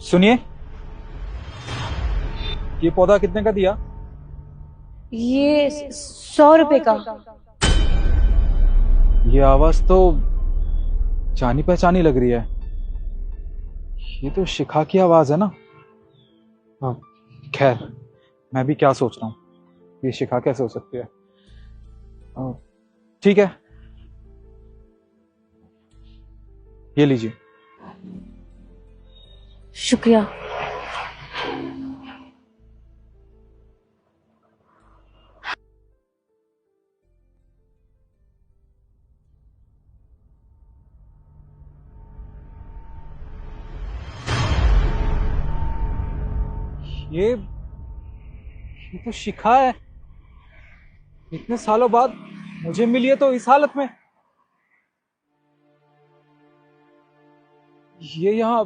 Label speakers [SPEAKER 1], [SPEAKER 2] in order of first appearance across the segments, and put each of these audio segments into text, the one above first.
[SPEAKER 1] सुनिए, ये पौधा कितने का दिया?
[SPEAKER 2] ये 100 रुपए का।
[SPEAKER 1] ये आवाज तो जानी पहचानी लग रही है। ये तो शिखा की आवाज है ना। हाँ, खैर, मैं भी क्या सोच रहा हूँ, ये शिखा कैसे हो सकती है। ठीक है, ये लीजिए।
[SPEAKER 2] शुक्रिया।
[SPEAKER 1] ये तो शिखा है। इतने सालों बाद मुझे मिली है तो इस हालत में। ये यहाँ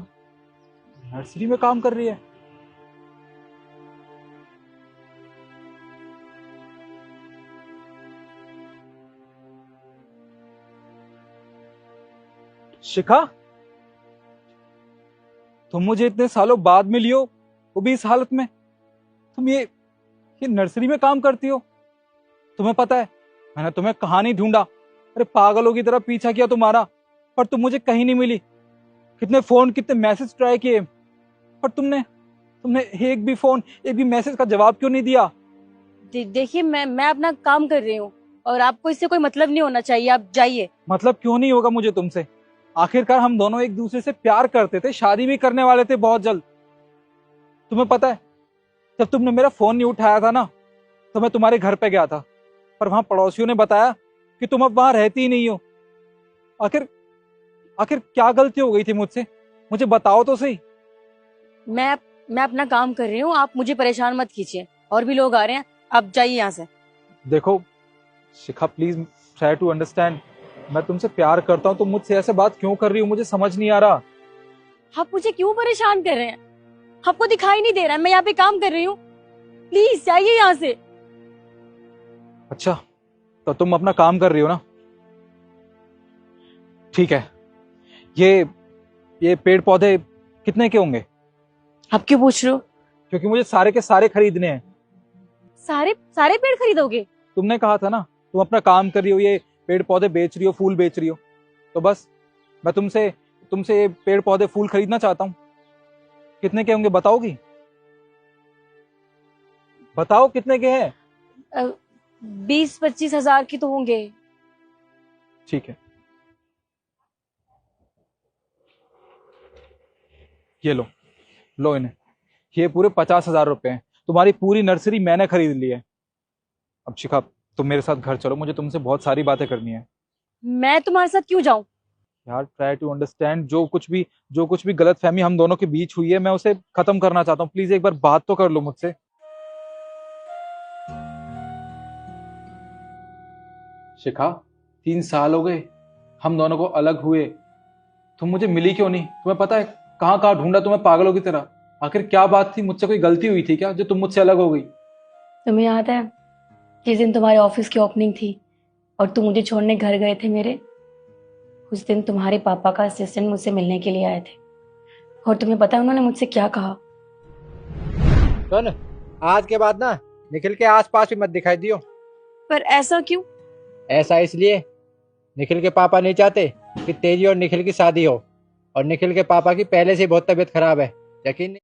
[SPEAKER 1] नर्सरी में काम कर रही है। शिखा, तुम मुझे इतने सालों बाद मिली हो, वो भी इस हालत में। तुम ये नर्सरी में काम करती हो। तुम्हें पता है, मैंने तुम्हें कहाँ नहीं ढूंढा। अरे पागलों की तरह पीछा किया तुम्हारा, पर तुम मुझे कहीं नहीं मिली। कितने फोन, कितने मैसेज ट्राई किए, पर तुमने तुमने एक भी फोन, एक भी मैसेज का जवाब क्यों नहीं दिया?
[SPEAKER 2] देखिए, मैं अपना काम कर रही हूँ और आपको इससे कोई मतलब नहीं होना चाहिए। आप जाइए।
[SPEAKER 1] मतलब क्यों नहीं होगा मुझे तुमसे? आखिरकार हम दोनों एक दूसरे से प्यार करते थे, शादी भी करने वाले थे बहुत जल्द। तुम्हें पता है, जब तुमने मेरा फोन नहीं उठाया था ना, तो मैं तुम्हारे घर पे गया था। पर वहां पड़ोसियों ने बताया कि तुम अब वहां रहती ही नहीं हो। आखिर आखिर क्या गलती हो गई थी मुझसे? मुझे बताओ तो सही।
[SPEAKER 2] मैं मैं अपना काम कर रही हूँ, आप मुझे परेशान मत कीजिए। और भी लोग आ रहे हैं, आप जाइए यहाँ से।
[SPEAKER 1] देखो शिखा, प्लीज ट्राई टू अंडरस्टैंड। मैं तुमसे प्यार करता हूँ, तुम मुझसे ऐसे बात क्यों कर रही हो? मुझे समझ नहीं आ रहा।
[SPEAKER 2] आप मुझे क्यों परेशान कर रहे हैं? आपको दिखाई नहीं दे रहा है मैं यहाँ पे काम कर रही हूँ? प्लीज जाइए यहाँ से।
[SPEAKER 1] अच्छा, तो तुम अपना काम कर रही हो ना? ठीक है। ये ये पेड़ पौधे कितने के होंगे?
[SPEAKER 2] आप क्यों पूछ रहे हो?
[SPEAKER 1] क्योंकि मुझे सारे के सारे खरीदने हैं।
[SPEAKER 2] सारे सारे पेड़ खरीदोगे?
[SPEAKER 1] तुमने कहा था ना, तुम अपना काम कर रही हो, ये पेड़ पौधे बेच रही हो, फूल बेच रही हो। तो बस मैं तुमसे तुमसे ये पेड़ पौधे फूल खरीदना चाहता हूँ। कितने के होंगे, बताओगी? बताओ कितने के हैं।
[SPEAKER 2] 20-25 हजार की तो होंगे।
[SPEAKER 1] ठीक है, ये लो, लो इन्हें। ये पूरे 50,000 रुपए हैं। तुम्हारी पूरी नर्सरी मैंने खरीद ली है। अब शिखा, तुम मेरे साथ घर चलो, मुझे तुमसे बहुत सारी बातें करनी है।
[SPEAKER 2] मैं तुम्हारे साथ क्यों जाऊं?
[SPEAKER 1] यार ट्राई टू अंडरस्टैंड। जो कुछ भी गलत फहमी हम दोनों के बीच हुई है, मैं उसे खत्म करना चाहता हूँ। प्लीज एक बार बात तो कर लो मुझसे। शिखा, 3 साल हो गए हम दोनों को अलग हुए। तुम मुझे मिली क्यों नहीं? तुम्हें पता है कहाँ कहाँ ढूंढा तुम्हें पागलों की तरह। आखिर क्या बात थी? मुझसे कोई गलती हुई थी क्या, जो तुम मुझसे अलग हो गई?
[SPEAKER 2] तुम्हें याद है जिस दिन तुम्हारे ऑफिस की ओपनिंग थी और तुम मुझे छोड़ने घर गए थे मेरे? उस दिन तुम्हारे पापा का असिस्टेंट मुझसे मिलने के लिए आए थे और तुम्हें पता है उन्होंने मुझसे क्या कहा?
[SPEAKER 3] सुन, आज के बाद ना निखिल के आसपास भी मत दिखाई दियो।
[SPEAKER 2] पर ऐसा क्यों?
[SPEAKER 3] ऐसा इसलिए, निखिल के पापा नहीं चाहते कि तेरी और निखिल की शादी हो। और निखिल के पापा की पहले से ही बहुत तबीयत खराब है, यकीन नहीं।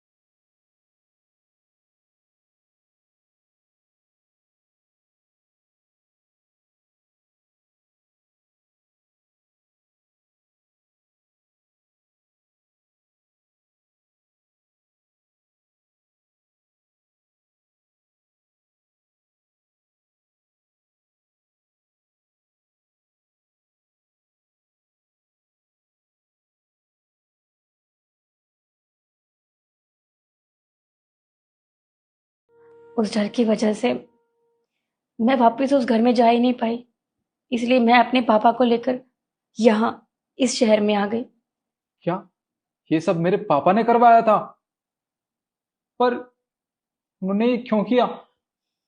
[SPEAKER 2] उस डर की वजह से मैं वापस उस घर में जा ही नहीं पाई। इसलिए मैं अपने पापा को लेकर यहाँ इस शहर में आ गई।
[SPEAKER 1] क्या ये सब मेरे पापा ने करवाया था? पर उन्होंने ये क्यों किया?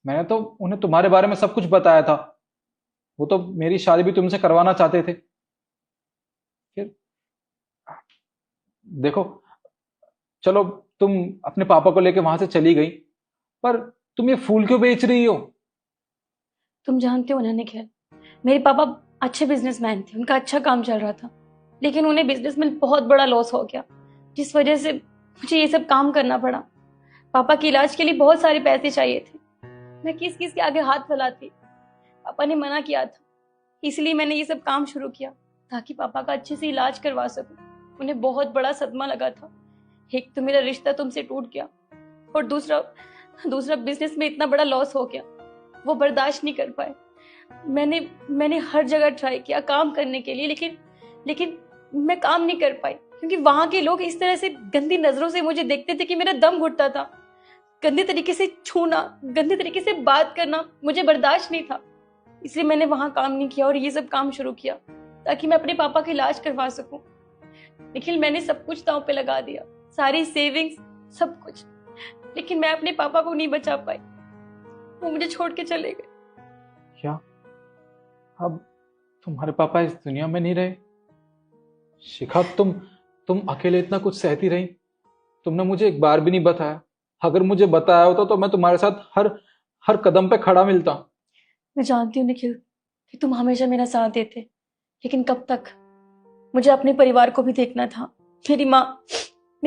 [SPEAKER 1] मैंने तो उन्हें तुम्हारे बारे में सब कुछ बताया था। वो तो मेरी शादी भी तुमसे करवाना चाहते थे। फिर देखो, चलो तुम अपने पापा को लेके वहां से चली गई, पर तुम ये फूल क्यों बेच रही हो?
[SPEAKER 2] तुम जानते हो ना निखिल, मेरे पापा अच्छे बिजनेसमैन थे, उनका अच्छा काम चल रहा था, लेकिन उन्हें बिजनेस में बहुत बड़ा लॉस हो गया, जिस वजह से मुझे ये सब काम करना पड़ा। पापा के इलाज के लिए बहुत सारे पैसे चाहिए थे, मैं किस किस के आगे हाथ फैलाती। पापा ने मना किया था, इसलिए मैंने ये सब काम शुरू किया ताकि पापा का अच्छे से इलाज करवा सकूं। उन्हें बहुत बड़ा सदमा लगा था, एक तो मेरा रिश्ता तुमसे टूट गया, और दूसरा दूसरा बिजनेस में इतना बड़ा लॉस हो गया, वो बर्दाश्त नहीं कर पाए। मैंने हर जगह ट्राई किया काम करने के लिए, लेकिन मैं काम नहीं कर पाई, क्योंकि वहां के लोग इस तरह से गंदी नजरों से मुझे देखते थे कि मेरा दम घुटता था। गंदे तरीके से छूना, गंदे तरीके से बात करना मुझे बर्दाश्त नहीं था, इसलिए मैंने वहां काम नहीं किया और ये सब काम शुरू किया ताकि मैं अपने पापा का इलाज करवा सकूं। निखिल, मैंने सब कुछ दांव पे लगा दिया, सारी सेविंग्स, सब कुछ, लेकिन मैं अपने पापा को नहीं बचा पाई, वो मुझे छोड़ के चले गए।
[SPEAKER 1] क्या अब तुम्हारे पापा इस दुनिया में नहीं रहे? शिखा, तुम अकेले इतना कुछ सहती रही, तुमने मुझे एक बार भी नहीं बताया। अगर मुझे बताया होता तो मैं तुम्हारे साथ हर हर कदम पे खड़ा मिलता।
[SPEAKER 2] मैं जानती हूँ निखिल कि तुम हमेशा मेरा साथ देते, लेकिन कब तक? मुझे अपने परिवार को भी देखना था। मेरी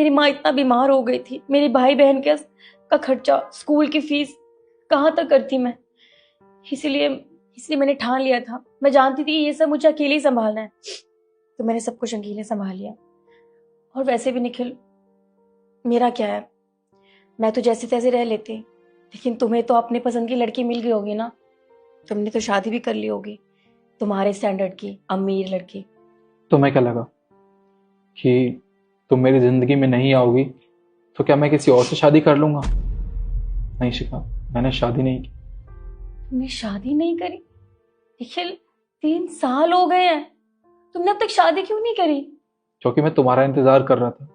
[SPEAKER 2] माँ इतना बीमार हो गई थी, मेरे भाई बहन का खर्चा, स्कूल की फीस कहाँ तक करती मैं। इसलिए मैंने ठान लिया था, मैं जानती थी ये सब मुझे अकेले ही संभालना है, तो मैंने सब कुछ अकेले संभाल लिया। और वैसे भी निखिल, मेरा क्या है, मैं तो जैसे तैसे रह लेती, लेकिन तुम्हें तो अपने पसंद की लड़की मिल गई होगी ना, तुमने तो शादी भी कर ली होगी, तुम्हारे स्टैंडर्ड की अमीर लड़की।
[SPEAKER 1] तुम्हें क्या लगा कि तुम मेरी जिंदगी में नहीं आओगी तो क्या मैं किसी और से शादी कर लूंगा? नहीं शिखा, मैंने शादी नहीं की।
[SPEAKER 2] तुमने शादी नहीं करी? निखिल, 3 साल हो गए हैं, तुमने अब तक शादी क्यों नहीं करी?
[SPEAKER 1] क्योंकि मैं तुम्हारा इंतजार कर रहा था।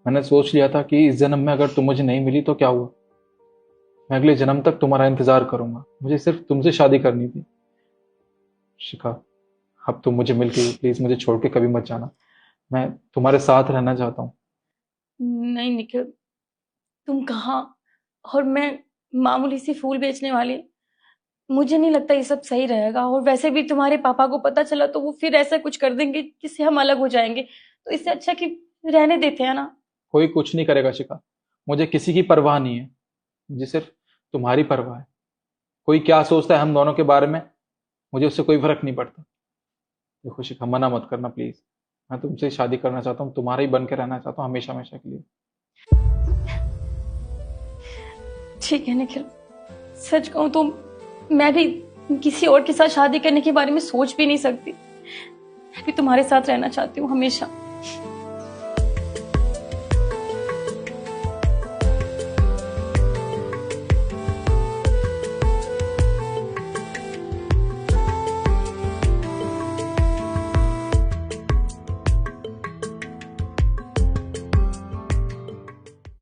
[SPEAKER 1] मैंने सोच लिया था कि इस जन्म में अगर तुम मुझे नहीं मिली तो क्या हुआ, मैं अगले जन्म तक तुम्हारा इंतजार करूंगा। मुझे सिर्फ तुमसे शादी करनी थी। शिखा, अब तुम मुझे मिल गई, प्लीज मुझे छोड़ के कभी मत जाना, मैं तुम्हारे साथ रहना चाहता हूँ।
[SPEAKER 2] नहीं निखिल, तुम कहाँ, और मैं मामूली सी फूल बेचने वाली, मुझे नहीं लगता ये सब सही रहेगा। और वैसे भी तुम्हारे पापा को पता चला तो वो फिर ऐसा कुछ कर देंगे जिससे हम अलग हो जाएंगे, तो इससे अच्छा कि रहने देते हैं ना।
[SPEAKER 1] कोई कुछ नहीं करेगा शिखा, मुझे किसी की परवाह नहीं है, मुझे सिर्फ तुम्हारी परवाह है। कोई क्या सोचता है हम दोनों के बारे में, मुझे उससे कोई फर्क नहीं पड़ता। देखो शिखा, मना मत करना प्लीज, मैं तुमसे शादी करना चाहता हूँ, तुम्हारा ही बन के रहना चाहता हूँ हमेशा हमेशा के लिए।
[SPEAKER 2] ठीक है निखिल, सच कहूं तो मैं भी किसी और के साथ शादी करने के बारे में सोच भी नहीं सकती। मैं भी तुम्हारे साथ रहना चाहती हूँ हमेशा।